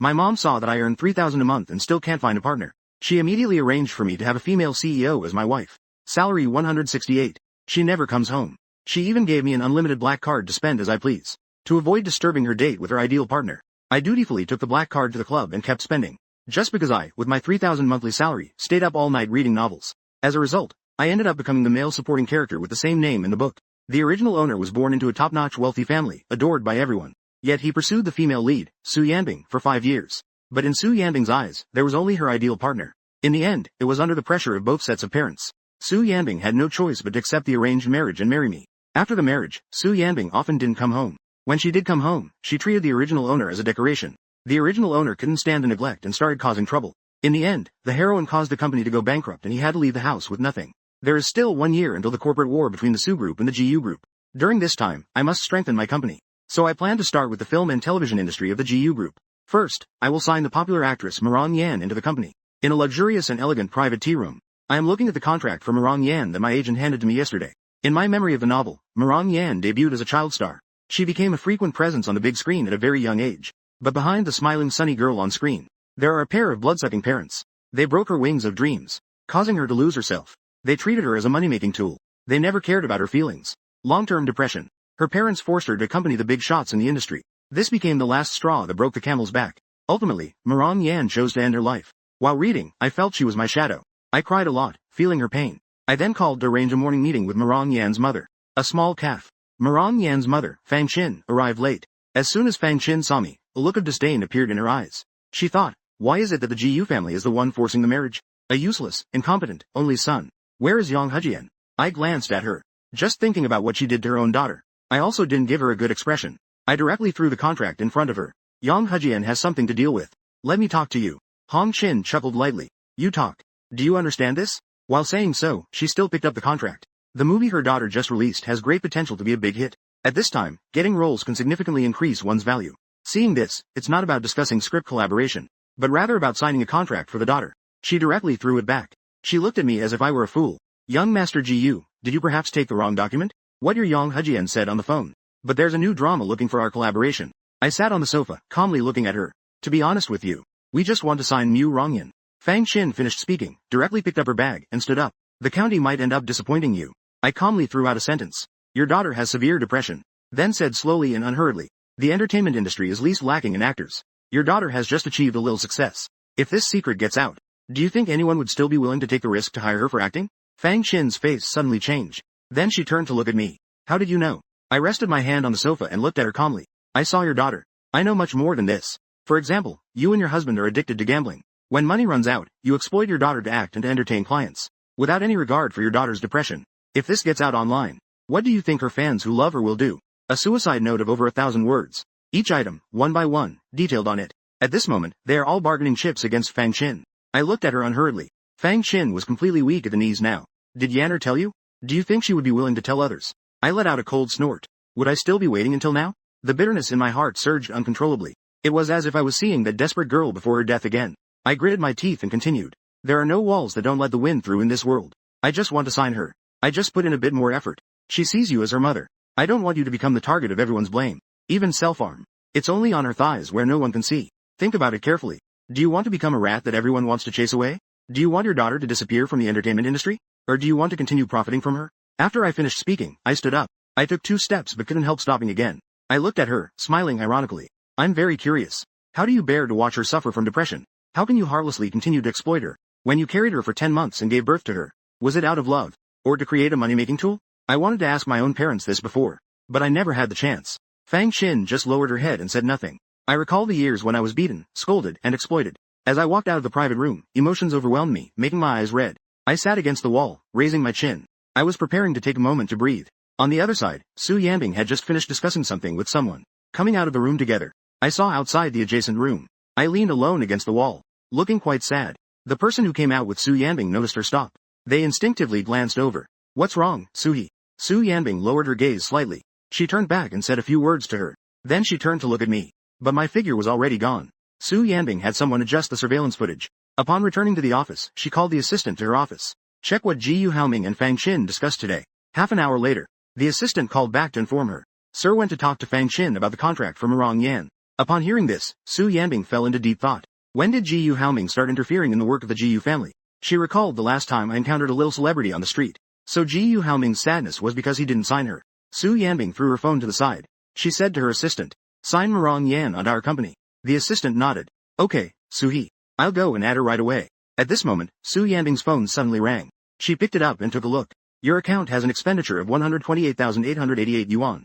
My mom saw that I earn $3,000 a month and still can't find a partner. She immediately arranged for me to have a female CEO as my wife. Salary 168. She never comes home. She even gave me an unlimited black card to spend as I please. To avoid disturbing her date with her ideal partner, I dutifully took the black card to the club and kept spending. Just because I, with my $3,000 monthly salary, stayed up all night reading novels. As a result, I ended up becoming the male supporting character with the same name in the book. The original owner was born into a top-notch wealthy family, adored by everyone. Yet he pursued the female lead, Su Yanbing, for 5 years. But in Su Yanbing's eyes, there was only her ideal partner. In the end, it was under the pressure of both sets of parents. Su Yanbing had no choice but to accept the arranged marriage and marry me. After the marriage, Su Yanbing often didn't come home. When she did come home, she treated the original owner as a decoration. The original owner couldn't stand the neglect and started causing trouble. In the end, the heroine caused the company to go bankrupt and he had to leave the house with nothing. There is still 1 year until the corporate war between the Su Group and the GU Group. During this time, I must strengthen my company. So I plan to start with the film and television industry of the GU Group. First, I will sign the popular actress Mirong Yan into the company. In a luxurious and elegant private tea room, I am looking at the contract for Mirong Yan that my agent handed to me yesterday. In my memory of the novel, Mirong Yan debuted as a child star. She became a frequent presence on the big screen at a very young age. But behind the smiling sunny girl on screen, there are a pair of blood-sucking parents. They broke her wings of dreams, causing her to lose herself. They treated her as a money-making tool. They never cared about her feelings. Long-term depression. Her parents forced her to accompany the big shots in the industry. This became the last straw that broke the camel's back. Ultimately, Mirong Yan chose to end her life. While reading, I felt she was my shadow. I cried a lot, feeling her pain. I then called to arrange a morning meeting with Mirong Yan's mother, a small calf. Mirong Yan's mother, Fang Xin, arrived late. As soon as Fang Xin saw me, a look of disdain appeared in her eyes. She thought, why is it that the GU family is the one forcing the marriage? A useless, incompetent, only son. Where is Yang Hejian? I glanced at her, just thinking about what she did to her own daughter. I also didn't give her a good expression. I directly threw the contract in front of her. Yang Hejian has something to deal with. Let me talk to you. Hong Qin chuckled lightly. You talk. Do you understand this? While saying so, she still picked up the contract. The movie her daughter just released has great potential to be a big hit. At this time, getting roles can significantly increase one's value. Seeing this, it's not about discussing script collaboration, but rather about signing a contract for the daughter. She directly threw it back. She looked at me as if I were a fool. Young Master GU, did you perhaps take the wrong document? What your Yang Hejian said on the phone. But there's a new drama looking for our collaboration. I sat on the sofa, calmly looking at her. To be honest with you, we just want to sign Mu Rongyan. Fang Xin finished speaking, directly picked up her bag, and stood up. The county might end up disappointing you. I calmly threw out a sentence. Your daughter has severe depression. Then said slowly and unhurriedly. The entertainment industry is least lacking in actors. Your daughter has just achieved a little success. If this secret gets out, do you think anyone would still be willing to take the risk to hire her for acting? Fang Xin's face suddenly changed. Then she turned to look at me. How did you know? I rested my hand on the sofa and looked at her calmly. I saw your daughter. I know much more than this. For example, you and your husband are addicted to gambling. When money runs out, you exploit your daughter to act and to entertain clients, without any regard for your daughter's depression. If this gets out online, what do you think her fans who love her will do? A suicide note of over 1,000 words. Each item, one by one, detailed on it. At this moment, they are all bargaining chips against Fang Xin. I looked at her unhurriedly. Fang Xin was completely weak at the knees now. Did Yanner tell you? Do you think she would be willing to tell others? I let out a cold snort. Would I still be waiting until now? The bitterness in my heart surged uncontrollably. It was as if I was seeing that desperate girl before her death again. I gritted my teeth and continued. There are no walls that don't let the wind through in this world. I just want to sign her. I just put in a bit more effort. She sees you as her mother. I don't want you to become the target of everyone's blame. Even self-harm. It's only on her thighs where no one can see. Think about it carefully. Do you want to become a rat that everyone wants to chase away? Do you want your daughter to disappear from the entertainment industry? Or do you want to continue profiting from her? After I finished speaking, I stood up. I took 2 steps but couldn't help stopping again. I looked at her, smiling ironically. I'm very curious. How do you bear to watch her suffer from depression? How can you heartlessly continue to exploit her? When you carried her for 10 months and gave birth to her, was it out of love? Or to create a money-making tool? I wanted to ask my own parents this before, but I never had the chance. Fang Xin just lowered her head and said nothing. I recall the years when I was beaten, scolded, and exploited. As I walked out of the private room, emotions overwhelmed me, making my eyes red. I sat against the wall, raising my chin. I was preparing to take a moment to breathe. On the other side, Su Yanbing had just finished discussing something with someone. Coming out of the room together, I saw outside the adjacent room. I leaned alone against the wall, looking quite sad. The person who came out with Su Yanbing noticed her stop. They instinctively glanced over. What's wrong, Suhi? Su Yanbing lowered her gaze slightly. She turned back and said a few words to her. Then she turned to look at me. But my figure was already gone. Su Yanbing had someone adjust the surveillance footage. Upon returning to the office, she called the assistant to her office. Check what Jiyu Haoming and Fang Xin discussed today. Half an hour later, the assistant called back to inform her. Sir went to talk to Fang Xin about the contract for Mirong Yan. Upon hearing this, Su Yanbing fell into deep thought. When did Ji Yu Haoming start interfering in the work of the Ji Yu family? She recalled the last time I encountered a little celebrity on the street. So Ji Yu Haoming's sadness was because he didn't sign her. Su Yanbing threw her phone to the side. She said to her assistant, "Sign Marong Yan onto our company." The assistant nodded. "Okay, Su-hee. I'll go and add her right away." At this moment, Su Yanbing's phone suddenly rang. She picked it up and took a look. "Your account has an expenditure of 128,888 yuan.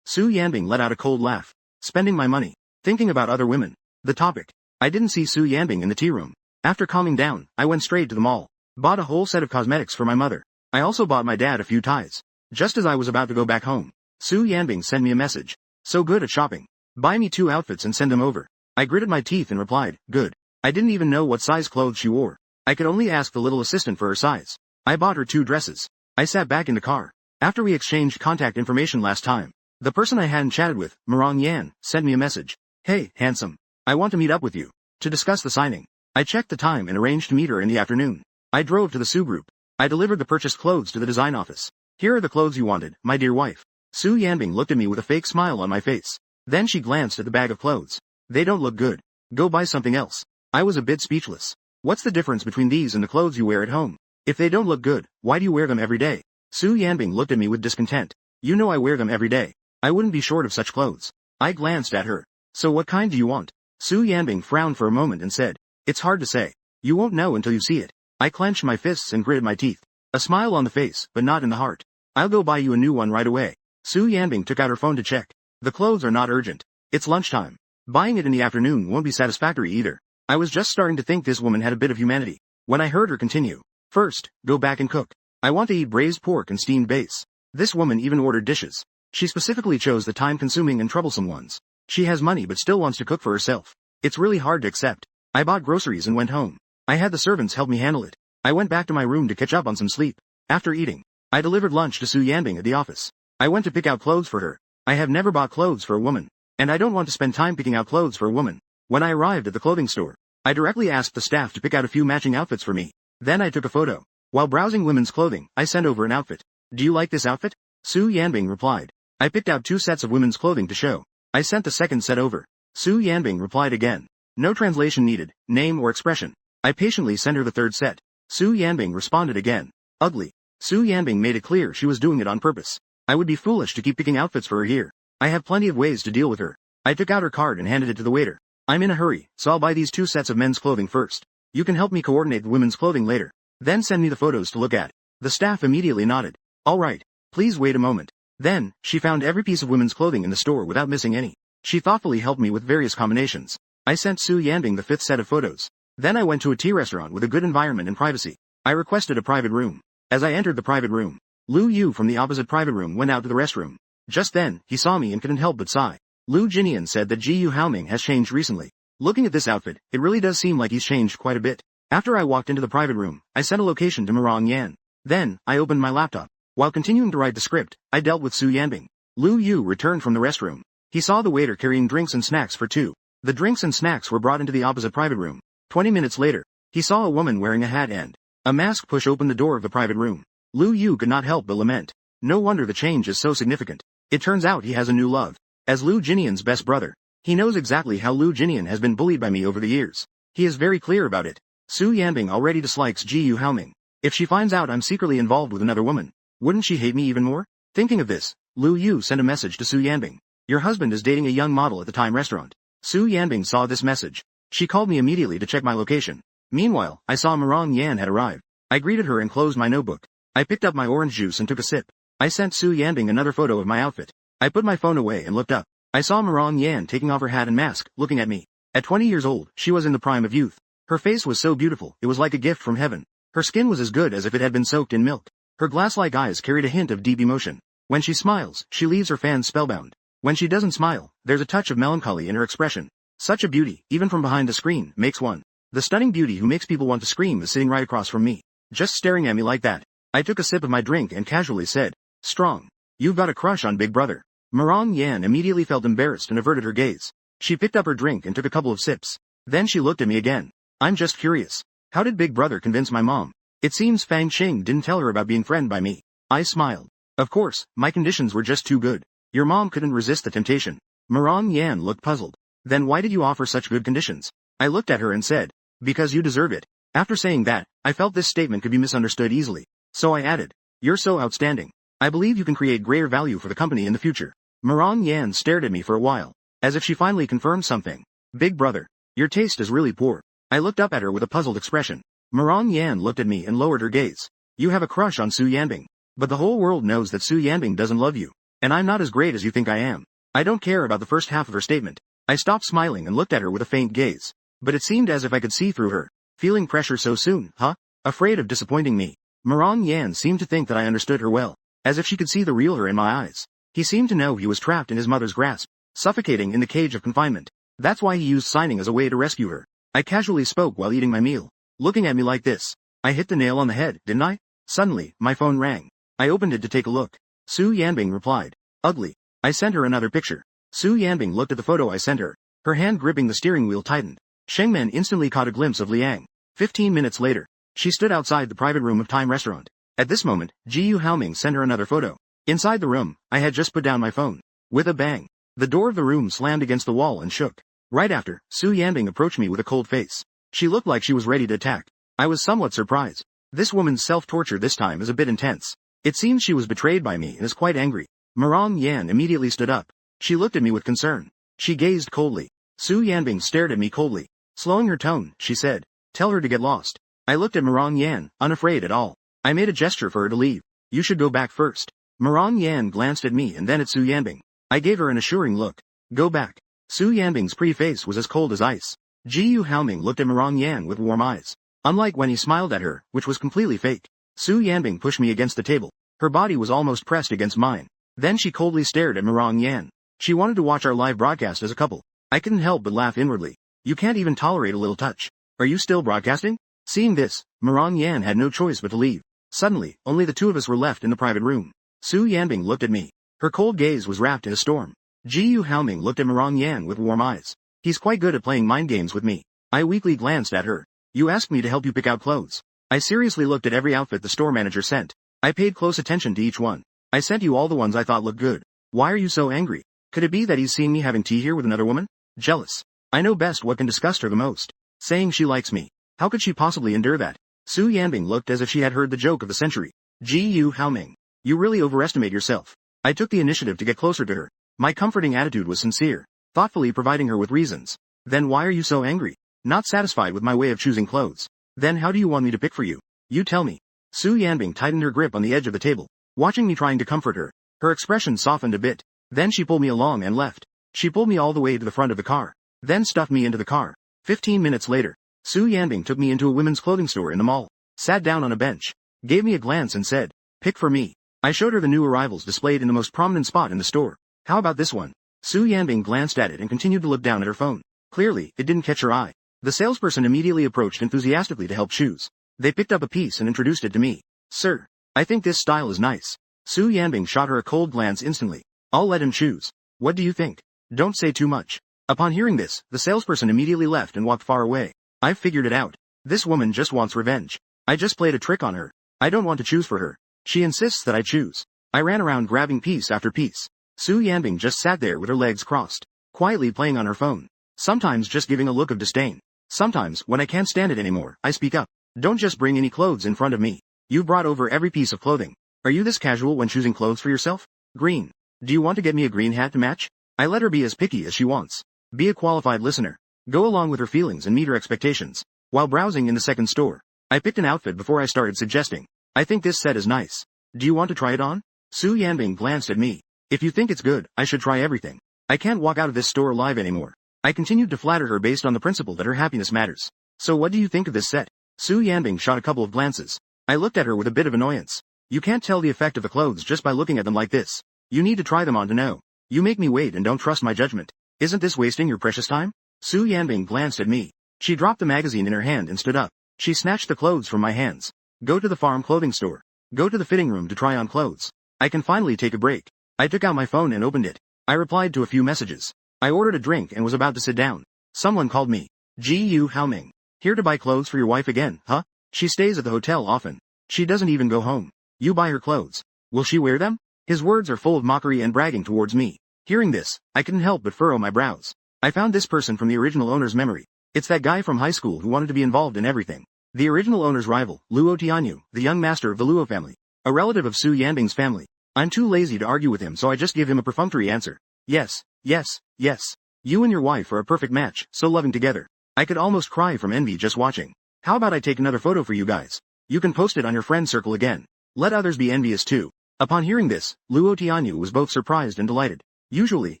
Su Yanbing let out a cold laugh. Spending my money. Thinking about other women. The topic. I didn't see Su Yanbing in the tea room. After calming down, I went straight to the mall. Bought a whole set of cosmetics for my mother. I also bought my dad a few ties. Just as I was about to go back home, Su Yanbing sent me a message. "So good at shopping. Buy me 2 outfits and send them over." I gritted my teeth and replied, "Good." I didn't even know what size clothes she wore. I could only ask the little assistant for her size. I bought her 2 dresses. I sat back in the car. After we exchanged contact information last time, the person I hadn't chatted with, Marong Yan, sent me a message. "Hey, handsome. I want to meet up with you. To discuss the signing." I checked the time and arranged to meet her in the afternoon. I drove to the Su Group. I delivered the purchased clothes to the design office. "Here are the clothes you wanted, my dear wife." Su Yanbing looked at me with a fake smile on my face. Then she glanced at the bag of clothes. "They don't look good. Go buy something else." I was a bit speechless. "What's the difference between these and the clothes you wear at home? If they don't look good, why do you wear them every day?" Su Yanbing looked at me with discontent. "You know I wear them every day. I wouldn't be short of such clothes." I glanced at her. "So what kind do you want?" Su Yanbing frowned for a moment and said, "It's hard to say. You won't know until you see it." I clenched my fists and gritted my teeth. A smile on the face, but not in the heart. "I'll go buy you a new one right away." Su Yanbing took out her phone to check. "The clothes are not urgent. It's lunchtime. Buying it in the afternoon won't be satisfactory either." I was just starting to think this woman had a bit of humanity, when I heard her continue. "First, go back and cook. I want to eat braised pork and steamed base." This woman even ordered dishes. She specifically chose the time-consuming and troublesome ones. She has money but still wants to cook for herself. It's really hard to accept. I bought groceries and went home. I had the servants help me handle it. I went back to my room to catch up on some sleep. After eating, I delivered lunch to Su Yanbing at the office. I went to pick out clothes for her. I have never bought clothes for a woman, and I don't want to spend time picking out clothes for a woman. When I arrived at the clothing store, I directly asked the staff to pick out a few matching outfits for me. Then I took a photo. While browsing women's clothing, I sent over an outfit. "Do you like this outfit?" Su Yanbing replied. I picked out 2 sets of women's clothing to show. I sent the second set over. Su Yanbing replied again. No translation needed, name or expression. I patiently sent her the 3rd set. Su Yanbing responded again. Ugly. Su Yanbing made it clear she was doing it on purpose. I would be foolish to keep picking outfits for her here. I have plenty of ways to deal with her. I took out her card and handed it to the waiter. "I'm in a hurry, so I'll buy these 2 sets of men's clothing first. You can help me coordinate the women's clothing later. Then send me the photos to look at." The staff immediately nodded. "All right. Please wait a moment." Then, she found every piece of women's clothing in the store without missing any. She thoughtfully helped me with various combinations. I sent Su Yanbing the 5th set of photos. Then I went to a tea restaurant with a good environment and privacy. I requested a private room. As I entered the private room, Lu Yu from the opposite private room went out to the restroom. Just then, he saw me and couldn't help but sigh. Lu Jinian said that Ji Yu Haoming has changed recently. Looking at this outfit, it really does seem like he's changed quite a bit. After I walked into the private room, I sent a location to Marong Yan. Then, I opened my laptop. While continuing to write the script, I dealt with Su Yanbing. Lu Yu returned from the restroom. He saw the waiter carrying drinks and snacks for 2. The drinks and snacks were brought into the opposite private room. 20 minutes later, he saw a woman wearing a hat and a mask push open the door of the private room. Lu Yu could not help but lament. No wonder the change is so significant. It turns out he has a new love. As Lu Jinian's best brother, he knows exactly how Lu Jinian has been bullied by me over the years. He is very clear about it. Su Yanbing already dislikes Ji Yu Haoming. If she finds out I'm secretly involved with another woman, wouldn't she hate me even more? Thinking of this, Lu Yu sent a message to Su Yanbing. "Your husband is dating a young model at the Time restaurant." Su Yanbing saw this message. She called me immediately to check my location. Meanwhile, I saw Marong Yan had arrived. I greeted her and closed my notebook. I picked up my orange juice and took a sip. I sent Su Yanbing another photo of my outfit. I put my phone away and looked up. I saw Marong Yan taking off her hat and mask, looking at me. At 20 years old, she was in the prime of youth. Her face was so beautiful, it was like a gift from heaven. Her skin was as good as if it had been soaked in milk. Her glass-like eyes carried a hint of deep emotion. When she smiles, she leaves her fans spellbound. When she doesn't smile, there's a touch of melancholy in her expression. Such a beauty, even from behind the screen, makes one. The stunning beauty who makes people want to scream is sitting right across from me, just staring at me like that. I took a sip of my drink and casually said, "Strong. You've got a crush on Big Brother." Marong Yan immediately felt embarrassed and averted her gaze. She picked up her drink and took a couple of sips. Then she looked at me again. "I'm just curious. How did Big Brother convince my mom? It seems Fang Qing didn't tell her about being friended by me." I smiled. "Of course, my conditions were just too good. Your mom couldn't resist the temptation." Moran Yan looked puzzled. Then why did you offer such good conditions? I looked at her and said, because you deserve it. After saying that, I felt this statement could be misunderstood easily. So I added, you're so outstanding. I believe you can create greater value for the company in the future. Moran Yan stared at me for a while, as if she finally confirmed something. Big brother, your taste is really poor. I looked up at her with a puzzled expression. Moran Yan looked at me and lowered her gaze. You have a crush on Su Yanbing. But the whole world knows that Su Yanbing doesn't love you. And I'm not as great as you think I am. I don't care about the first half of her statement. I stopped smiling and looked at her with a faint gaze. But it seemed as if I could see through her. Feeling pressure so soon, huh? Afraid of disappointing me. Moran Yan seemed to think that I understood her well, as if she could see the real her in my eyes. He seemed to know he was trapped in his mother's grasp, suffocating in the cage of confinement. That's why he used signing as a way to rescue her. I casually spoke while eating my meal, looking at me like this. I hit the nail on the head, didn't I? Suddenly, my phone rang. I opened it to take a look. Su Yanbing replied. Ugly. I sent her another picture. Su Yanbing looked at the photo I sent her. Her hand gripping the steering wheel tightened. Shengmen instantly caught a glimpse of Liang. 15 minutes later, she stood outside the private room of Time Restaurant. At this moment, Jiyu Haoming sent her another photo. Inside the room, I had just put down my phone. With a bang, the door of the room slammed against the wall and shook. Right after, Su Yanbing approached me with a cold face. She looked like she was ready to attack. I was somewhat surprised. This woman's self-torture this time is a bit intense. It seems she was betrayed by me and is quite angry. Moran Yan immediately stood up. She looked at me with concern. She gazed coldly. Su Yanbing stared at me coldly. Slowing her tone, she said, tell her to get lost. I looked at Moran Yan, unafraid at all. I made a gesture for her to leave. You should go back first. Moran Yan glanced at me and then at Su Yanbing. I gave her an assuring look. Go back. Su Yanbing's pretty face was as cold as ice. Jiyu Haoming looked at Moran Yan with warm eyes. Unlike when he smiled at her, which was completely fake. Su Yanbing pushed me against the table. Her body was almost pressed against mine. Then she coldly stared at Moran Yan. She wanted to watch our live broadcast as a couple. I couldn't help but laugh inwardly. You can't even tolerate a little touch. Are you still broadcasting? Seeing this, Moran Yan had no choice but to leave. Suddenly, only the two of us were left in the private room. Su Yanbing looked at me. Her cold gaze was wrapped in a storm. Jiyu Haoming looked at Moran Yan with warm eyes. He's quite good at playing mind games with me. I weakly glanced at her. You asked me to help you pick out clothes. I seriously looked at every outfit the store manager sent. I paid close attention to each one. I sent you all the ones I thought looked good. Why are you so angry? Could it be that he's seen me having tea here with another woman? Jealous. I know best what can disgust her the most. Saying she likes me. How could she possibly endure that? Su Yanbing looked as if she had heard the joke of the century. Jiyu Haoming. You really overestimate yourself. I took the initiative to get closer to her. My comforting attitude was sincere, thoughtfully providing her with reasons. Then why are you so angry? Not satisfied with my way of choosing clothes. Then how do you want me to pick for you? You tell me. Su Yanbing tightened her grip on the edge of the table, watching me trying to comfort her. Her expression softened a bit. Then she pulled me along and left. She pulled me all the way to the front of the car, then stuffed me into the car. 15 minutes later, Su Yanbing took me into a women's clothing store in the mall, sat down on a bench, gave me a glance and said, pick for me. I showed her the new arrivals displayed in the most prominent spot in the store. How about this one? Su Yanbing glanced at it and continued to look down at her phone. Clearly, it didn't catch her eye. The salesperson immediately approached enthusiastically to help choose. They picked up a piece and introduced it to me. Sir, I think this style is nice. Su Yanbing shot her a cold glance instantly. I'll let him choose. What do you think? Don't say too much. Upon hearing this, the salesperson immediately left and walked far away. I've figured it out. This woman just wants revenge. I just played a trick on her. I don't want to choose for her. She insists that I choose. I ran around grabbing piece after piece. Su Yanbing just sat there with her legs crossed, quietly playing on her phone. Sometimes just giving a look of disdain. Sometimes, when I can't stand it anymore, I speak up. Don't just bring any clothes in front of me. You brought over every piece of clothing. Are you this casual when choosing clothes for yourself? Green. Do you want to get me a green hat to match? I let her be as picky as she wants. Be a qualified listener. Go along with her feelings and meet her expectations. While browsing in the second store, I picked an outfit before I started suggesting. I think this set is nice. Do you want to try it on? Su Yanbing glanced at me. If you think it's good, I should try everything. I can't walk out of this store alive anymore. I continued to flatter her based on the principle that her happiness matters. So what do you think of this set? Su Yanbing shot a couple of glances. I looked at her with a bit of annoyance. You can't tell the effect of the clothes just by looking at them like this. You need to try them on to know. You make me wait and don't trust my judgment. Isn't this wasting your precious time? Su Yanbing glanced at me. She dropped the magazine in her hand and stood up. She snatched the clothes from my hands. Go to the farm clothing store. Go to the fitting room to try on clothes. I can finally take a break. I took out my phone and opened it. I replied to a few messages. I ordered a drink and was about to sit down. Someone called me. Jiyu Haoming. Here to buy clothes for your wife again, huh? She stays at the hotel often. She doesn't even go home. You buy her clothes. Will she wear them? His words are full of mockery and bragging towards me. Hearing this, I couldn't help but furrow my brows. I found this person from the original owner's memory. It's that guy from high school who wanted to be involved in everything. The original owner's rival, Luo Tianyu, the young master of the Luo family. A relative of Su Yanbing's family. I'm too lazy to argue with him, so I just give him a perfunctory answer. Yes, yes, yes. You and your wife are a perfect match, so loving together. I could almost cry from envy just watching. How about I take another photo for you guys? You can post it on your friend circle again. Let others be envious too. Upon hearing this, Luo Tianyu was both surprised and delighted. Usually,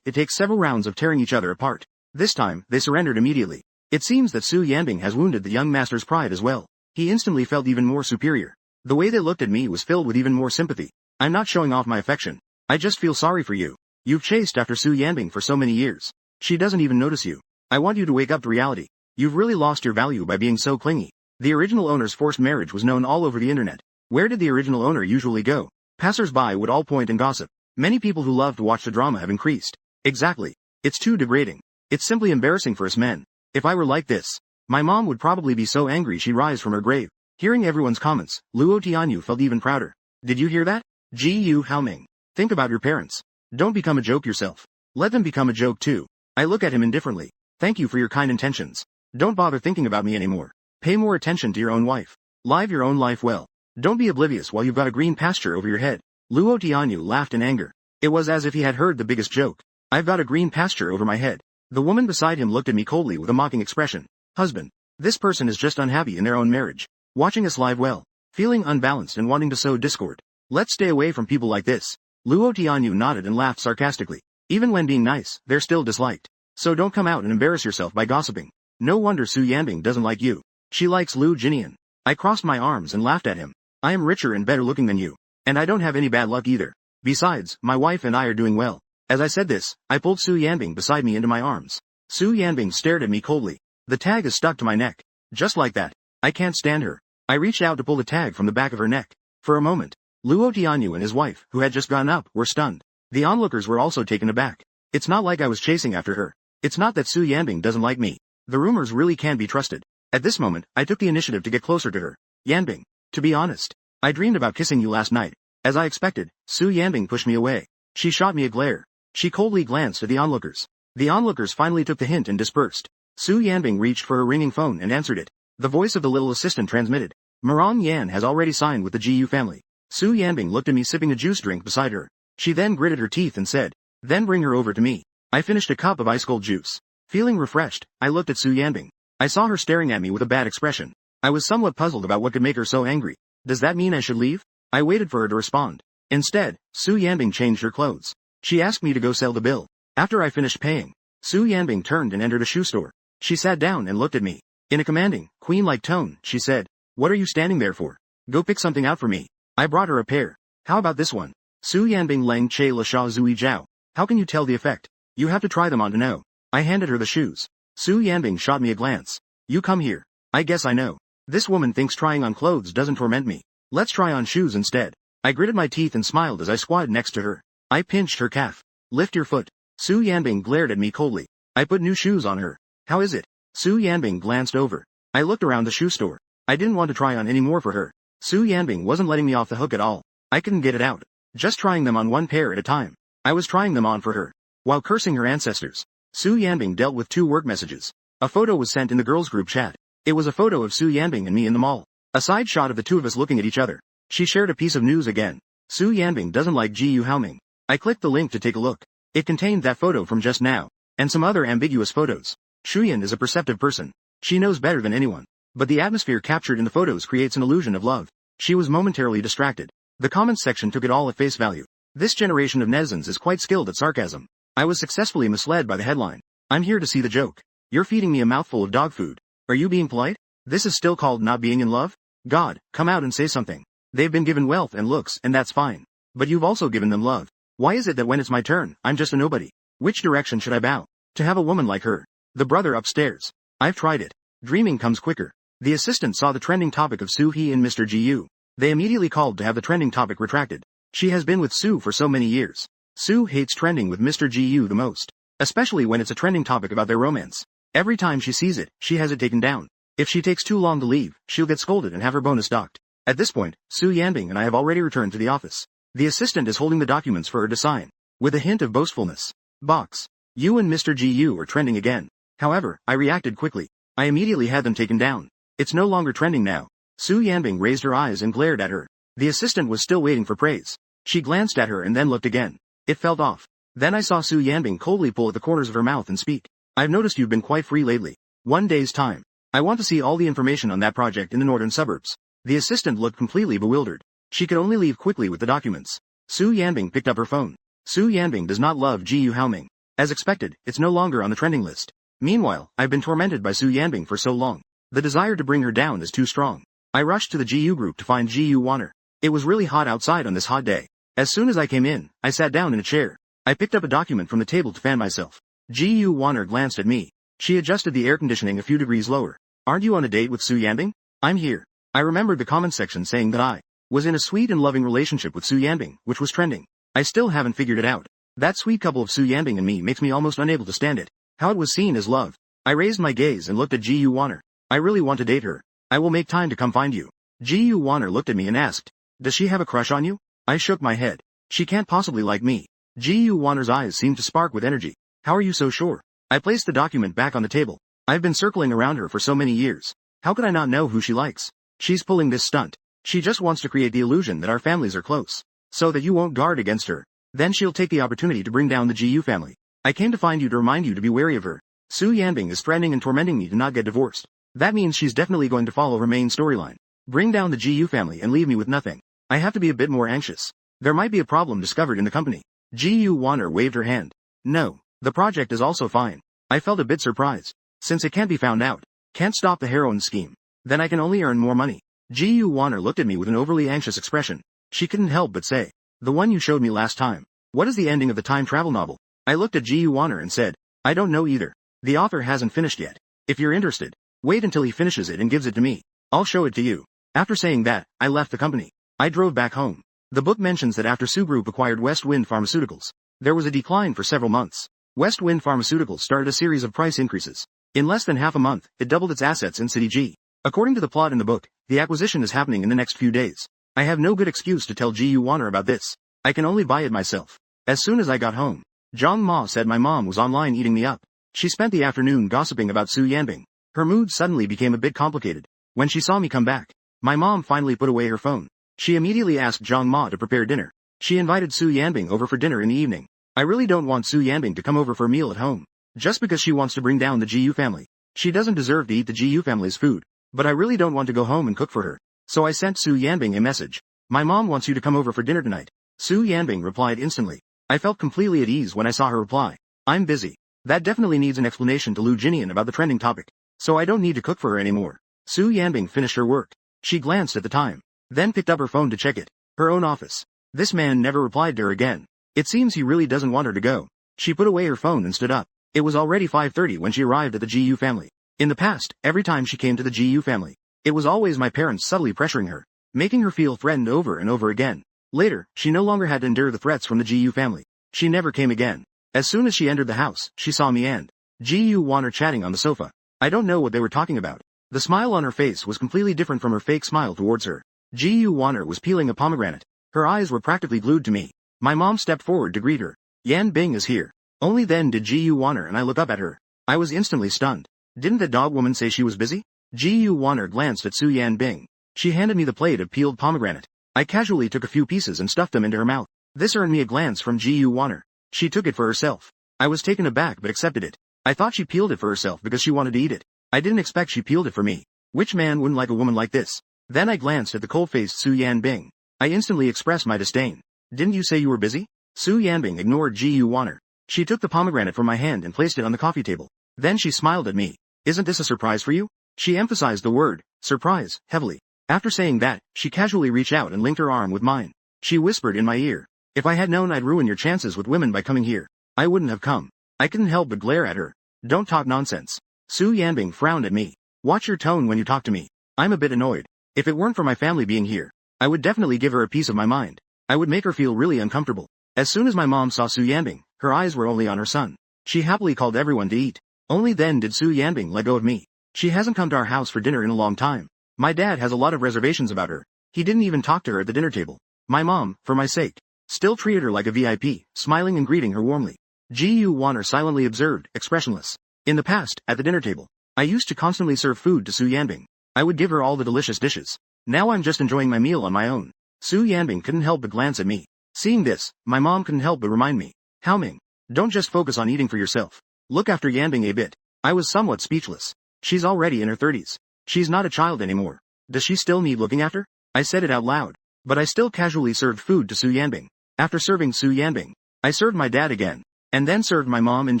it takes several rounds of tearing each other apart. This time, they surrendered immediately. It seems that Su Yanbing has wounded the young master's pride as well. He instantly felt even more superior. The way they looked at me was filled with even more sympathy. I'm not showing off my affection. I just feel sorry for you. You've chased after Su Yanbing for so many years. She doesn't even notice you. I want you to wake up to reality. You've really lost your value by being so clingy. The original owner's forced marriage was known all over the internet. Where did the original owner usually go? Passers-by would all point and gossip. Many people who love to watch the drama have increased. Exactly. It's too degrading. It's simply embarrassing for us men. If I were like this, my mom would probably be so angry she'd rise from her grave. Hearing everyone's comments, Luo Tianyu felt even prouder. Did you hear that? Yu Haoming. Think about your parents. Don't become a joke yourself. Let them become a joke too. I look at him indifferently. Thank you for your kind intentions. Don't bother thinking about me anymore. Pay more attention to your own wife. Live your own life well. Don't be oblivious while you've got a green pasture over your head. Luo Tianyu laughed in anger. It was as if he had heard the biggest joke. I've got a green pasture over my head. The woman beside him looked at me coldly with a mocking expression. Husband. This person is just unhappy in their own marriage. Watching us live well. Feeling unbalanced and wanting to sow discord. Let's stay away from people like this. Luo Tianyu nodded and laughed sarcastically. Even when being nice, they're still disliked. So don't come out and embarrass yourself by gossiping. No wonder Su Yanbing doesn't like you. She likes Lu Jinian. I crossed my arms and laughed at him. I am richer and better looking than you. And I don't have any bad luck either. Besides, my wife and I are doing well. As I said this, I pulled Su Yanbing beside me into my arms. Su Yanbing stared at me coldly. The tag is stuck to my neck. Just like that. I can't stand her. I reached out to pull the tag from the back of her neck. For a moment, Luo Tianyu and his wife, who had just gotten up, were stunned. The onlookers were also taken aback. It's not like I was chasing after her. It's not that Su Yanbing doesn't like me. The rumors really can be trusted. At this moment, I took the initiative to get closer to her. Yanbing. To be honest, I dreamed about kissing you last night. As I expected, Su Yanbing pushed me away. She shot me a glare. She coldly glanced at the onlookers. The onlookers finally took the hint and dispersed. Su Yanbing reached for her ringing phone and answered it. The voice of the little assistant transmitted. Marong Yan has already signed with the Gu family. Su Yanbing looked at me sipping a juice drink beside her. She then gritted her teeth and said, then bring her over to me. I finished a cup of ice-cold juice. Feeling refreshed, I looked at Su Yanbing. I saw her staring at me with a bad expression. I was somewhat puzzled about what could make her so angry. Does that mean I should leave? I waited for her to respond. Instead, Su Yanbing changed her clothes. She asked me to go sell the bill. After I finished paying, Su Yanbing turned and entered a shoe store. She sat down and looked at me. In a commanding, queen-like tone, she said, what are you standing there for? Go pick something out for me. I brought her a pair. How about this one? Su Yanbing Leng Che La Sha Zui Jiao. How can you tell the effect? You have to try them on to know. I handed her the shoes. Su Yanbing shot me a glance. You come here. I guess I know. This woman thinks trying on clothes doesn't torment me. Let's try on shoes instead. I gritted my teeth and smiled as I squatted next to her. I pinched her calf. Lift your foot. Su Yanbing glared at me coldly. I put new shoes on her. How is it? Su Yanbing glanced over. I looked around the shoe store. I didn't want to try on any more for her. Su Yanbing wasn't letting me off the hook at all. I couldn't get it out. Just trying them on one pair at a time. I was trying them on for her. While cursing her ancestors, Su Yanbing dealt with 2 work messages. A photo was sent in the girls' group chat. It was a photo of Su Yanbing and me in the mall. A side shot of the 2 of us looking at each other. She shared a piece of news again. Su Yanbing doesn't like Gu Haoming. I clicked the link to take a look. It contained that photo from just now, and some other ambiguous photos. Shuyan is a perceptive person. She knows better than anyone. But the atmosphere captured in the photos creates an illusion of love. She was momentarily distracted. The comments section took it all at face value. This generation of netizens is quite skilled at sarcasm. I was successfully misled by the headline. I'm here to see the joke. You're feeding me a mouthful of dog food. Are you being polite? This is still called not being in love? God, come out and say something. They've been given wealth and looks, and that's fine. But you've also given them love. Why is it that when it's my turn, I'm just a nobody? Which direction should I bow? To have a woman like her. The brother upstairs. I've tried it. Dreaming comes quicker. The assistant saw the trending topic of Su He and Mr. Gu. They immediately called to have the trending topic retracted. She has been with Su for so many years. Su hates trending with Mr. Gu the most. Especially when it's a trending topic about their romance. Every time she sees it, she has it taken down. If she takes too long to leave, she'll get scolded and have her bonus docked. At this point, Su Yanbing and I have already returned to the office. The assistant is holding the documents for her to sign. With a hint of boastfulness, Box. You and Mr. GU are trending again. However, I reacted quickly. I immediately had them taken down. It's no longer trending now. Su Yanbing raised her eyes and glared at her. The assistant was still waiting for praise. She glanced at her and then looked again. It felt off. Then I saw Su Yanbing coldly pull at the corners of her mouth and speak. I've noticed you've been quite free lately. 1 day's time. I want to see all the information on that project in the northern suburbs. The assistant looked completely bewildered. She could only leave quickly with the documents. Su Yanbing picked up her phone. Su Yanbing does not love Gu Haoming. As expected, it's no longer on the trending list. Meanwhile, I've been tormented by Su Yanbing for so long. The desire to bring her down is too strong. I rushed to the GU group to find GU Warner. It was really hot outside on this hot day. As soon as I came in, I sat down in a chair. I picked up a document from the table to fan myself. GU Warner glanced at me. She adjusted the air conditioning a few degrees lower. Aren't you on a date with Su Yanbing? I'm here. I remembered the comment section saying that I was in a sweet and loving relationship with Su Yanbing, which was trending. I still haven't figured it out. That sweet couple of Su Yanbing and me makes me almost unable to stand it. How it was seen as love. I raised my gaze and looked at GU Warner. I really want to date her. I will make time to come find you. GU Warner looked at me and asked, does she have a crush on you? I shook my head. She can't possibly like me. GU Warner's eyes seemed to spark with energy. How are you so sure? I placed the document back on the table. I've been circling around her for so many years. How could I not know who she likes? She's pulling this stunt. She just wants to create the illusion that our families are close. So that you won't guard against her. Then she'll take the opportunity to bring down the GU family. I came to find you to remind you to be wary of her. Su Yanbing is threatening and tormenting me to not get divorced. That means she's definitely going to follow her main storyline. Bring down the GU family and leave me with nothing. I have to be a bit more anxious. There might be a problem discovered in the company. GU Warner waved her hand. No, the project is also fine. I felt a bit surprised. Since it can't be found out, can't stop the heroin scheme, then I can only earn more money. GU Warner looked at me with an overly anxious expression. She couldn't help but say, the one you showed me last time. What is the ending of the time travel novel? I looked at GU Warner and said, I don't know either. The author hasn't finished yet. If you're interested, wait until he finishes it and gives it to me. I'll show it to you. After saying that, I left the company. I drove back home. The book mentions that after Su Group acquired West Wind Pharmaceuticals, there was a decline for several months. West Wind Pharmaceuticals started a series of price increases. In less than half a month, it doubled its assets in City G. According to the plot in the book, the acquisition is happening in the next few days. I have no good excuse to tell GU Warner about this. I can only buy it myself. As soon as I got home, Zhang Ma said my mom was online eating me up. She spent the afternoon gossiping about Su Yanbing. Her mood suddenly became a bit complicated. When she saw me come back, my mom finally put away her phone. She immediately asked Zhang Ma to prepare dinner. She invited Su Yanbing over for dinner in the evening. I really don't want Su Yanbing to come over for a meal at home. Just because she wants to bring down the GU family. She doesn't deserve to eat the GU family's food. But I really don't want to go home and cook for her. So I sent Su Yanbing a message. My mom wants you to come over for dinner tonight. Su Yanbing replied instantly. I felt completely at ease when I saw her reply. I'm busy. That definitely needs an explanation to Lu Jinian about the trending topic. So I don't need to cook for her anymore. Su Yanbing finished her work. She glanced at the time. Then picked up her phone to check it. Her own office. This man never replied to her again. It seems he really doesn't want her to go. She put away her phone and stood up. It was already 5:30 when she arrived at the GU family. In the past, every time she came to the GU family, it was always my parents subtly pressuring her, making her feel threatened over and over again. Later, she no longer had to endure the threats from the GU family. She never came again. As soon as she entered the house, she saw me and GU Warner chatting on the sofa. I don't know what they were talking about. The smile on her face was completely different from her fake smile towards her. GU Warner was peeling a pomegranate. Her eyes were practically glued to me. My mom stepped forward to greet her. Yan Bing is here. Only then did GU Warner and I look up at her. I was instantly stunned. Didn't the dog woman say she was busy? GU Warner glanced at Su Yan Bing. She handed me the plate of peeled pomegranate. I casually took a few pieces and stuffed them into her mouth. This earned me a glance from GU Warner. She took it for herself. I was taken aback but accepted it. I thought she peeled it for herself because she wanted to eat it. I didn't expect she peeled it for me. Which man wouldn't like a woman like this? Then I glanced at the cold-faced Su Yan Bing. I instantly expressed my disdain. Didn't you say you were busy? Su Yanbing ignored GU Warner. She took the pomegranate from my hand and placed it on the coffee table. Then she smiled at me. Isn't this a surprise for you? She emphasized the word, surprise, heavily. After saying that, she casually reached out and linked her arm with mine. She whispered in my ear. If I had known I'd ruin your chances with women by coming here, I wouldn't have come. I couldn't help but glare at her. Don't talk nonsense. Su Yanbing frowned at me. Watch your tone when you talk to me. I'm a bit annoyed. If it weren't for my family being here, I would definitely give her a piece of my mind. I would make her feel really uncomfortable. As soon as my mom saw Su Yanbing, her eyes were only on her son. She happily called everyone to eat. Only then did Su Yanbing let go of me. She hasn't come to our house for dinner in a long time. My dad has a lot of reservations about her. He didn't even talk to her at the dinner table. My mom, for my sake, still treated her like a VIP, smiling and greeting her warmly. Gu Wanner silently observed, expressionless. In the past, at the dinner table, I used to constantly serve food to Su Yanbing. I would give her all the delicious dishes. Now I'm just enjoying my meal on my own. Su Yanbing couldn't help but glance at me. Seeing this, my mom couldn't help but remind me. Haoming, don't just focus on eating for yourself. Look after Yanbing a bit. I was somewhat speechless. She's already in her 30s. She's not a child anymore. Does she still need looking after? I said it out loud. But I still casually served food to Su Yanbing. After serving Su Yanbing, I served my dad again. And then served my mom and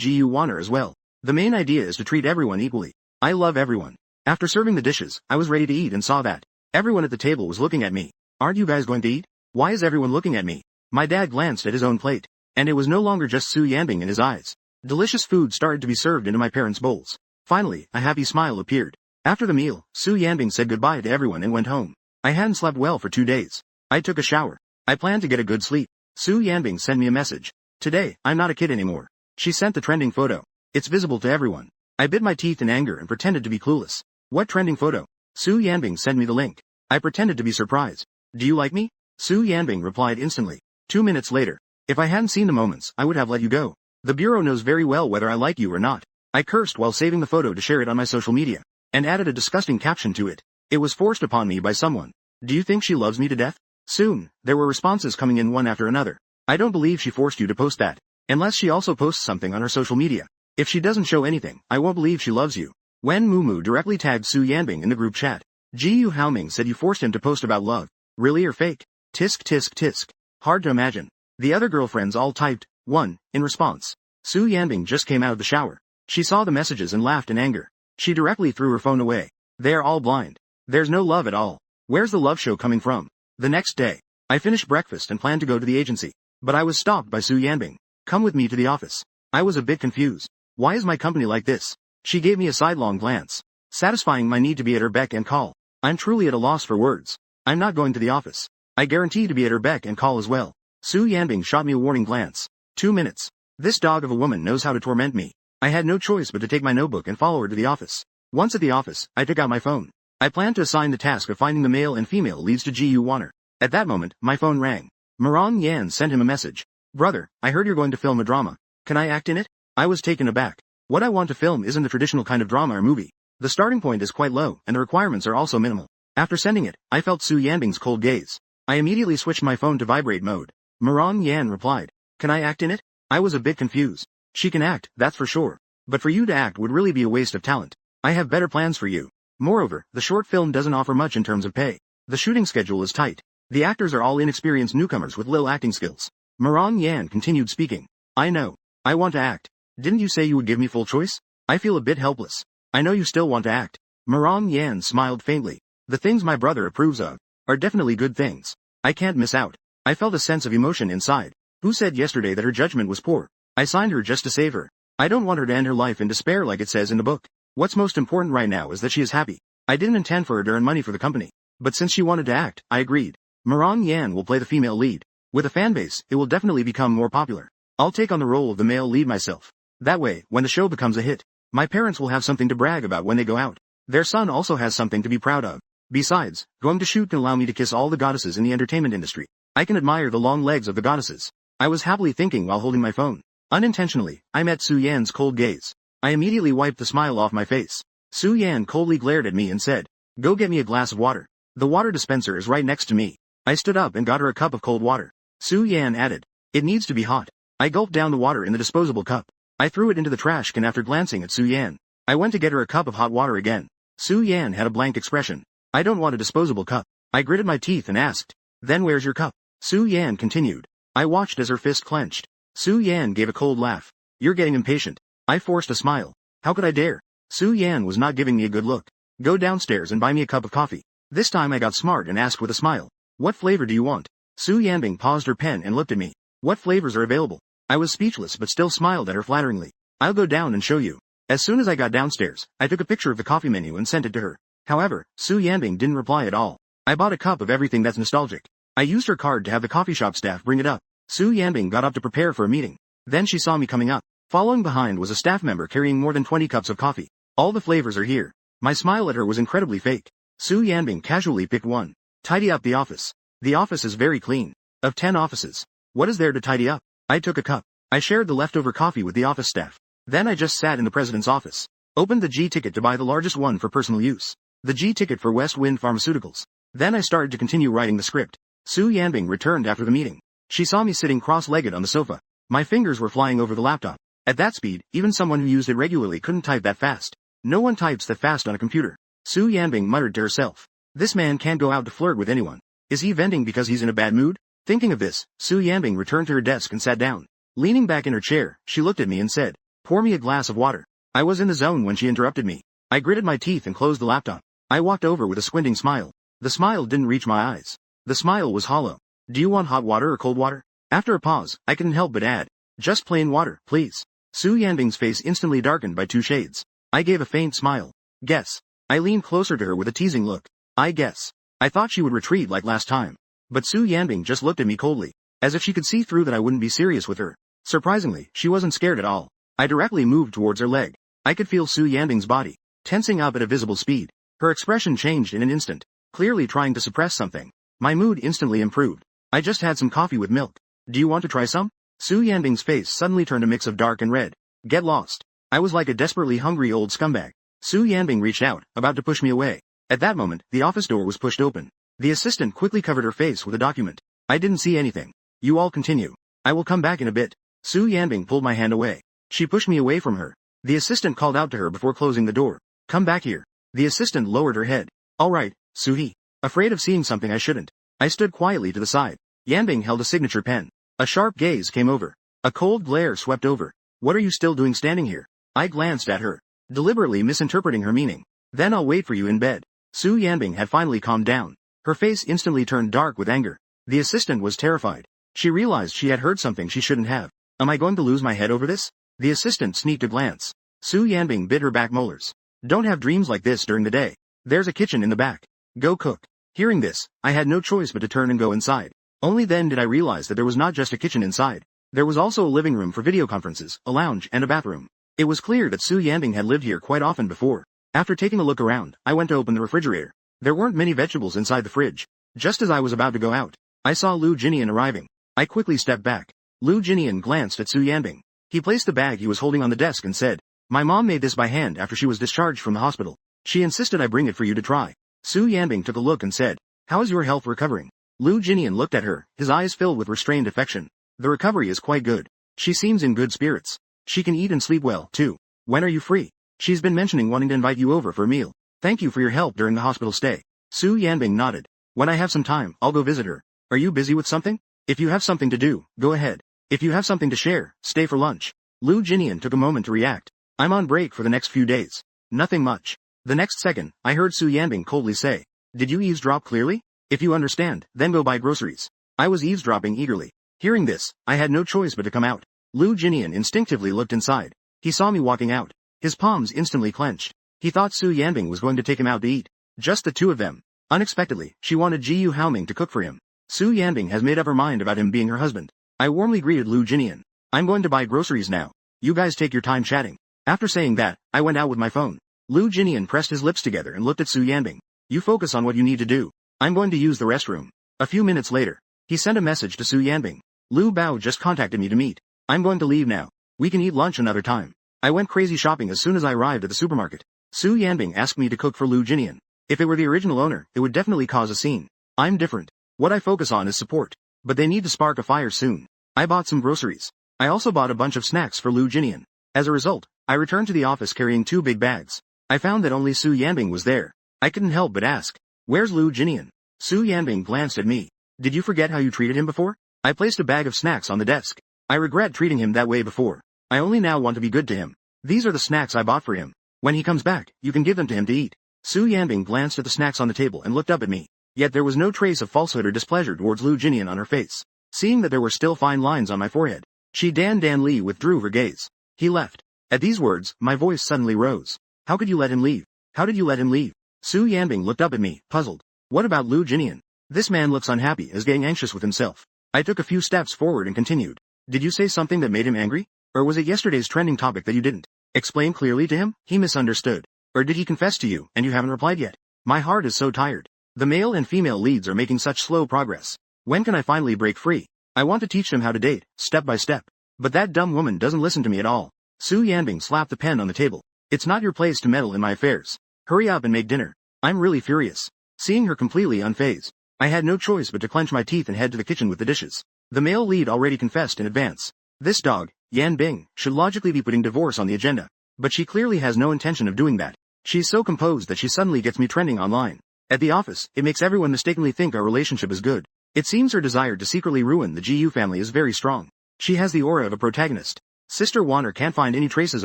Gu Wanner as well. The main idea is to treat everyone equally. I love everyone. After serving the dishes, I was ready to eat and saw that everyone at the table was looking at me. Aren't you guys going to eat? Why is everyone looking at me? My dad glanced at his own plate. And it was no longer just Su Yanbing in his eyes. Delicious food started to be served into my parents' bowls. Finally, a happy smile appeared. After the meal, Su Yanbing said goodbye to everyone and went home. I hadn't slept well for 2 days. I took a shower. I planned to get a good sleep. Su Yanbing sent me a message. Today, I'm not a kid anymore. She sent the trending photo. It's visible to everyone. I bit my teeth in anger and pretended to be clueless. What trending photo? Su Yanbing sent me the link. I pretended to be surprised. Do you like me? Su Yanbing replied instantly. 2 minutes later. If I hadn't seen the moments, I would have let you go. The bureau knows very well whether I like you or not. I cursed while saving the photo to share it on my social media. And added a disgusting caption to it. It was forced upon me by someone. Do you think she loves me to death? Soon, there were responses coming in one after another. I don't believe she forced you to post that. Unless she also posts something on her social media. If she doesn't show anything, I won't believe she loves you. Wen Mumu directly tagged Su Yanbing in the group chat. Gu Haoming said you forced him to post about love. Really or fake? Tisk tisk tisk. Hard to imagine. The other girlfriends all typed, 1, in response. Su Yanbing just came out of the shower. She saw the messages and laughed in anger. She directly threw her phone away. They're all blind. There's no love at all. Where's the love show coming from? The next day, I finished breakfast and planned to go to the agency. But I was stopped by Su Yanbing. Come with me to the office. I was a bit confused. Why is my company like this? She gave me a sidelong glance, satisfying my need to be at her beck and call. I'm truly at a loss for words. I'm not going to the office. I guarantee to be at her beck and call as well. Su Yanbing shot me a warning glance. 2 minutes. This dog of a woman knows how to torment me. I had no choice but to take my notebook and follow her to the office. Once at the office, I took out my phone. I planned to assign the task of finding the male and female leads to Gu Wanner. At that moment, my phone rang. Marong Yan sent him a message. Brother, I heard you're going to film a drama. Can I act in it? I was taken aback. What I want to film isn't the traditional kind of drama or movie. The starting point is quite low, and the requirements are also minimal. After sending it, I felt Su Yanbing's cold gaze. I immediately switched my phone to vibrate mode. Marong Yan replied. Can I act in it? I was a bit confused. She can act, that's for sure. But for you to act would really be a waste of talent. I have better plans for you. Moreover, the short film doesn't offer much in terms of pay. The shooting schedule is tight. The actors are all inexperienced newcomers with little acting skills. Marong Yan continued speaking. I know. I want to act. Didn't you say you would give me full choice? I feel a bit helpless. I know you still want to act. Marong Yan smiled faintly. The things my brother approves of are definitely good things. I can't miss out. I felt a sense of emotion inside. Who said yesterday that her judgment was poor? I signed her just to save her. I don't want her to end her life in despair like it says in the book. What's most important right now is that she is happy. I didn't intend for her to earn money for the company. But since she wanted to act, I agreed. Marong Yan will play the female lead. With a fan base, it will definitely become more popular. I'll take on the role of the male lead myself. That way, when the show becomes a hit, my parents will have something to brag about when they go out. Their son also has something to be proud of. Besides, going to shoot can allow me to kiss all the goddesses in the entertainment industry. I can admire the long legs of the goddesses. I was happily thinking while holding my phone. Unintentionally, I met Su Yan's cold gaze. I immediately wiped the smile off my face. Su Yan coldly glared at me and said, Go get me a glass of water. The water dispenser is right next to me. I stood up and got her a cup of cold water. Su Yan added, It needs to be hot. I gulped down the water in the disposable cup. I threw it into the trash can after glancing at Su Yan. I went to get her a cup of hot water again. Su Yan had a blank expression. I don't want a disposable cup. I gritted my teeth and asked, Then where's your cup? Su Yan continued. I watched as her fist clenched. Su Yan gave a cold laugh. You're getting impatient. I forced a smile. How could I dare? Su Yan was not giving me a good look. Go downstairs and buy me a cup of coffee. This time I got smart and asked with a smile. What flavor do you want? Su Yanbing paused her pen and looked at me. What flavors are available? I was speechless but still smiled at her flatteringly. I'll go down and show you. As soon as I got downstairs, I took a picture of the coffee menu and sent it to her. However, Su Yanbing didn't reply at all. I bought a cup of everything that's nostalgic. I used her card to have the coffee shop staff bring it up. Su Yanbing got up to prepare for a meeting. Then she saw me coming up. Following behind was a staff member carrying more than 20 cups of coffee. All the flavors are here. My smile at her was incredibly fake. Su Yanbing casually picked one. Tidy up the office. The office is very clean. Of 10 offices, what is there to tidy up? I took a cup. I shared the leftover coffee with the office staff. Then I just sat in the president's office. Opened the G ticket to buy the largest one for personal use. The G ticket for West Wind Pharmaceuticals. Then I started to continue writing the script. Su Yanbing returned after the meeting. She saw me sitting cross-legged on the sofa. My fingers were flying over the laptop. At that speed, even someone who used it regularly couldn't type that fast. No one types that fast on a computer. Su Yanbing muttered to herself. This man can't go out to flirt with anyone. Is he venting because he's in a bad mood? Thinking of this, Su Yanbing returned to her desk and sat down. Leaning back in her chair, she looked at me and said, "Pour me a glass of water." I was in the zone when she interrupted me. I gritted my teeth and closed the laptop. I walked over with a squinting smile. The smile didn't reach my eyes. The smile was hollow. "Do you want hot water or cold water?" After a pause, I couldn't help but add, "Just plain water, please." Su Yanbing's face instantly darkened by 2 shades. I gave a faint smile. "Guess." I leaned closer to her with a teasing look. "I guess." I thought she would retreat like last time. But Su Yanbing just looked at me coldly, as if she could see through that I wouldn't be serious with her. Surprisingly, she wasn't scared at all. I directly moved towards her leg. I could feel Su Yanbing's body tensing up at a visible speed. Her expression changed in an instant, clearly trying to suppress something. My mood instantly improved. "I just had some coffee with milk. Do you want to try some?" Su Yanbing's face suddenly turned a mix of dark and red. "Get lost." I was like a desperately hungry old scumbag. Su Yanbing reached out, about to push me away. At that moment, the office door was pushed open. The assistant quickly covered her face with a document. I didn't see anything. "You all continue. I will come back in a bit." Su Yanbing pulled my hand away. She pushed me away from her. The assistant called out to her before closing the door. "Come back here." The assistant lowered her head. "All right, Su-hee." Afraid of seeing something I shouldn't, I stood quietly to the side. Yanbing held a signature pen. A sharp gaze came over. A cold glare swept over. "What are you still doing standing here?" I glanced at her, deliberately misinterpreting her meaning. "Then I'll wait for you in bed." Su Yanbing had finally calmed down. Her face instantly turned dark with anger. The assistant was terrified. She realized she had heard something she shouldn't have. Am I going to lose my head over this? The assistant sneaked a glance. Su Yanbing bit her back molars. "Don't have dreams like this during the day. There's a kitchen in the back. Go cook." Hearing this, I had no choice but to turn and go inside. Only then did I realize that there was not just a kitchen inside. There was also a living room for video conferences, a lounge, and a bathroom. It was clear that Su Yanbing had lived here quite often before. After taking a look around, I went to open the refrigerator. There weren't many vegetables inside the fridge. Just as I was about to go out, I saw Lu Jinian arriving. I quickly stepped back. Lu Jinian glanced at Su Yanbing. He placed the bag he was holding on the desk and said, "My mom made this by hand after she was discharged from the hospital. She insisted I bring it for you to try." Su Yanbing took a look and said, "How is your health recovering?" Lu Jinian looked at her, his eyes filled with restrained affection. "The recovery is quite good. She seems in good spirits. She can eat and sleep well, too. When are you free? She's been mentioning wanting to invite you over for a meal. Thank you for your help during the hospital stay." Su Yanbing nodded. "When I have some time, I'll go visit her. Are you busy with something? If you have something to do, go ahead. If you have something to share, stay for lunch." Lu Jinian took a moment to react. "I'm on break for the next few days. Nothing much." The next second, I heard Su Yanbing coldly say, "Did you eavesdrop clearly? If you understand, then go buy groceries." I was eavesdropping eagerly. Hearing this, I had no choice but to come out. Lu Jinian instinctively looked inside. He saw me walking out. His palms instantly clenched. He thought Su Yanbing was going to take him out to eat. Just the two of them. Unexpectedly, she wanted Jiu Haoming to cook for him. Su Yanbing has made up her mind about him being her husband. I warmly greeted Lu Jinian. "I'm going to buy groceries now. You guys take your time chatting." After saying that, I went out with my phone. Lu Jinian pressed his lips together and looked at Su Yanbing. "You focus on what you need to do. I'm going to use the restroom." A few minutes later, he sent a message to Su Yanbing. "Lu Bao just contacted me to meet. I'm going to leave now. We can eat lunch another time." I went crazy shopping as soon as I arrived at the supermarket. Su Yanbing asked me to cook for Lu Jinian. If it were the original owner, it would definitely cause a scene. I'm different. What I focus on is support. But they need to spark a fire soon. I bought some groceries. I also bought a bunch of snacks for Lu Jinian. As a result, I returned to the office carrying 2 big bags. I found that only Su Yanbing was there. I couldn't help but ask, "Where's Lu Jinian?" Su Yanbing glanced at me. "Did you forget how you treated him before?" I placed a bag of snacks on the desk. "I regret treating him that way before. I only now want to be good to him. These are the snacks I bought for him. When he comes back, you can give them to him to eat." Su Yanbing glanced at the snacks on the table and looked up at me. Yet there was no trace of falsehood or displeasure towards Lu Jinian on her face. Seeing that there were still fine lines on my forehead, Dan Li withdrew her gaze. He left. At these words, my voice suddenly rose. "How could you let him leave? How did you let him leave?" Su Yanbing looked up at me, puzzled. "What about Lu Jinian? This man looks unhappy, is getting anxious with himself." I took a few steps forward and continued. "Did you say something that made him angry? Or was it yesterday's trending topic that you didn't explain clearly to him? He misunderstood. Or did he confess to you, and you haven't replied yet? My heart is so tired. The male and female leads are making such slow progress. When can I finally break free? I want to teach them how to date, step by step. But that dumb woman doesn't listen to me at all. Su Yanbing slapped the pen on the table. It's not your place to meddle in my affairs. Hurry up and make dinner. I'm really furious. Seeing her completely unfazed, I had no choice but to clench my teeth and head to the kitchen with the dishes. The male lead already confessed in advance. This dog, Yan Bing, should logically be putting divorce on the agenda. But she clearly has no intention of doing that. She's so composed that she suddenly gets me trending online. At the office, it makes everyone mistakenly think our relationship is good. It seems her desire to secretly ruin the GU family is very strong. She has the aura of a protagonist. Sister Warner can't find any traces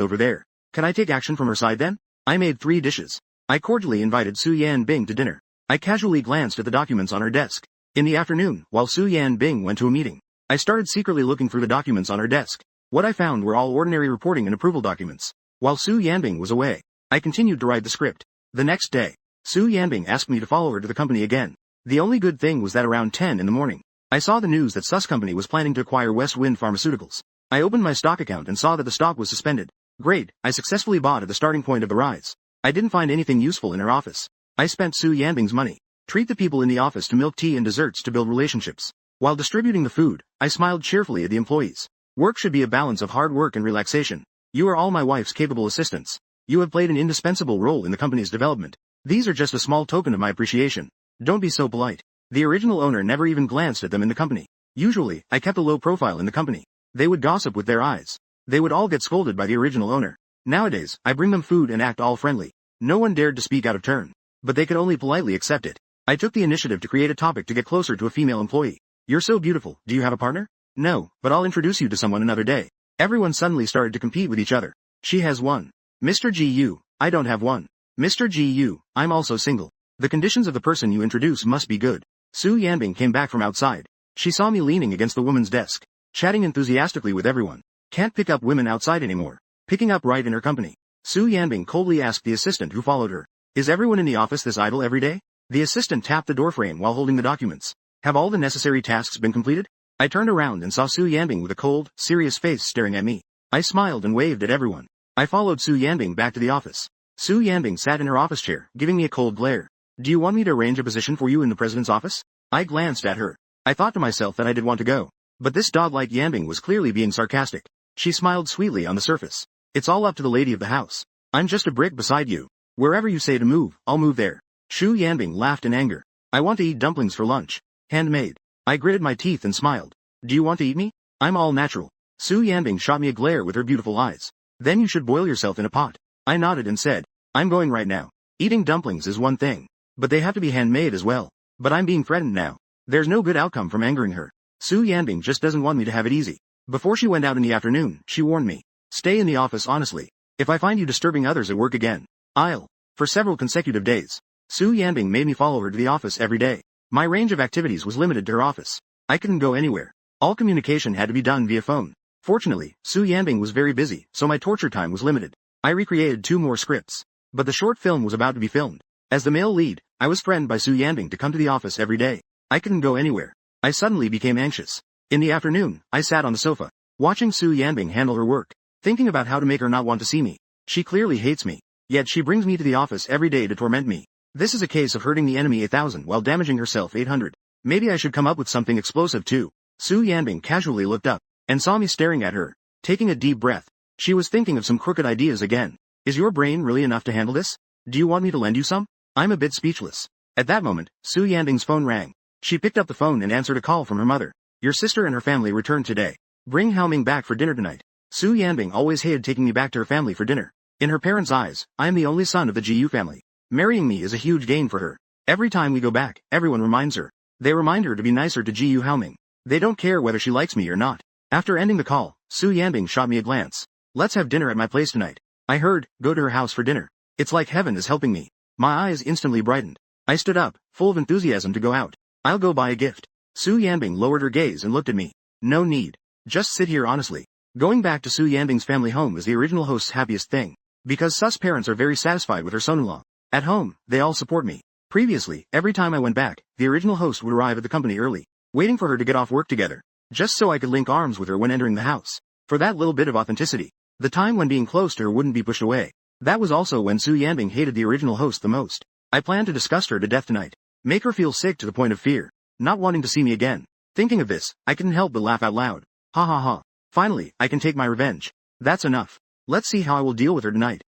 over there. Can I take action from her side then? I made 3 dishes. I cordially invited Su Yan Bing to dinner. I casually glanced at the documents on her desk. In the afternoon, while Su Yan Bing went to a meeting, I started secretly looking through the documents on her desk. What I found were all ordinary reporting and approval documents. While Su Yanbing was away, I continued to write the script. The next day, Su Yanbing asked me to follow her to the company again. The only good thing was that around 10 in the morning, I saw the news that Sus Company was planning to acquire West Wind Pharmaceuticals. I opened my stock account and saw that the stock was suspended. Great, I successfully bought at the starting point of the rise. I didn't find anything useful in her office. I spent Su Yanbing's money. Treat the people in the office to milk tea and desserts to build relationships. While distributing the food, I smiled cheerfully at the employees. Work should be a balance of hard work and relaxation. You are all my wife's capable assistants. You have played an indispensable role in the company's development. These are just a small token of my appreciation. Don't be so polite. The original owner never even glanced at them in the company. Usually, I kept a low profile in the company. They would gossip with their eyes. They would all get scolded by the original owner. Nowadays, I bring them food and act all friendly. No one dared to speak out of turn, but they could only politely accept it. I took the initiative to create a topic to get closer to a female employee. You're so beautiful, do you have a partner? No, but I'll introduce you to someone another day. Everyone suddenly started to compete with each other. She has one. Mr. GU, I don't have one. Mr. GU, I'm also single. The conditions of the person you introduce must be good. Su Yanbing came back from outside. She saw me leaning against the woman's desk, chatting enthusiastically with everyone. Can't pick up women outside anymore. Picking up right in her company. Su Yanbing coldly asked the assistant who followed her. Is everyone in the office this idle every day? The assistant tapped the doorframe while holding the documents. Have all the necessary tasks been completed? I turned around and saw Su Yanbing with a cold, serious face staring at me. I smiled and waved at everyone. I followed Su Yanbing back to the office. Su Yanbing sat in her office chair, giving me a cold glare. Do you want me to arrange a position for you in the president's office? I glanced at her. I thought to myself that I did want to go. But this dog-like Yanbing was clearly being sarcastic. She smiled sweetly on the surface. It's all up to the lady of the house. I'm just a brick beside you. Wherever you say to move, I'll move there. Su Yanbing laughed in anger. I want to eat dumplings for lunch. Handmade. I gritted my teeth and smiled. Do you want to eat me? I'm all natural. Su Yanbing shot me a glare with her beautiful eyes. Then you should boil yourself in a pot. I nodded and said, I'm going right now. Eating dumplings is one thing, but they have to be handmade as well. But I'm being threatened now. There's no good outcome from angering her. Su Yanbing just doesn't want me to have it easy. Before she went out in the afternoon, she warned me. Stay in the office honestly. If I find you disturbing others at work again, I'll. For several consecutive days, Su Yanbing made me follow her to the office every day. My range of activities was limited to her office. I couldn't go anywhere. All communication had to be done via phone. Fortunately, Su Yanbing was very busy, so my torture time was limited. I recreated 2 more scripts. But the short film was about to be filmed. As the male lead, I was threatened by Su Yanbing to come to the office every day. I couldn't go anywhere. I suddenly became anxious. In the afternoon, I sat on the sofa, watching Su Yanbing handle her work, thinking about how to make her not want to see me. She clearly hates me, yet she brings me to the office every day to torment me. This is a case of hurting the enemy 1,000 while damaging herself 800. Maybe I should come up with something explosive too. Su Yanbing casually looked up, and saw me staring at her, taking a deep breath. She was thinking of some crooked ideas again. Is your brain really enough to handle this? Do you want me to lend you some? I'm a bit speechless. At that moment, Su Yanbing's phone rang. She picked up the phone and answered a call from her mother. Your sister and her family returned today. Bring Haoming back for dinner tonight. Su Yanbing always hated taking me back to her family for dinner. In her parents' eyes, I am the only son of the GU family. Marrying me is a huge gain for her. Every time we go back, everyone reminds her. They remind her to be nicer to GU Haoming. They don't care whether she likes me or not. After ending the call, Su Yanbing shot me a glance. Let's have dinner at my place tonight. I heard, go to her house for dinner. It's like heaven is helping me. My eyes instantly brightened. I stood up, full of enthusiasm to go out. I'll go buy a gift. Su Yanbing lowered her gaze and looked at me. No need. Just sit here honestly. Going back to Su Yanbing's family home is the original host's happiest thing. Because Sus parents are very satisfied with her son-in-law. At home, they all support me. Previously, every time I went back, the original host would arrive at the company early, waiting for her to get off work together, just so I could link arms with her when entering the house. For that little bit of authenticity. The time when being close to her wouldn't be pushed away. That was also when Su Yanbing hated the original host the most. I planned to disgust her to death tonight. Make her feel sick to the point of fear, not wanting to see me again. Thinking of this, I couldn't help but laugh out loud. Ha ha ha. Finally, I can take my revenge. That's enough. Let's see how I will deal with her tonight.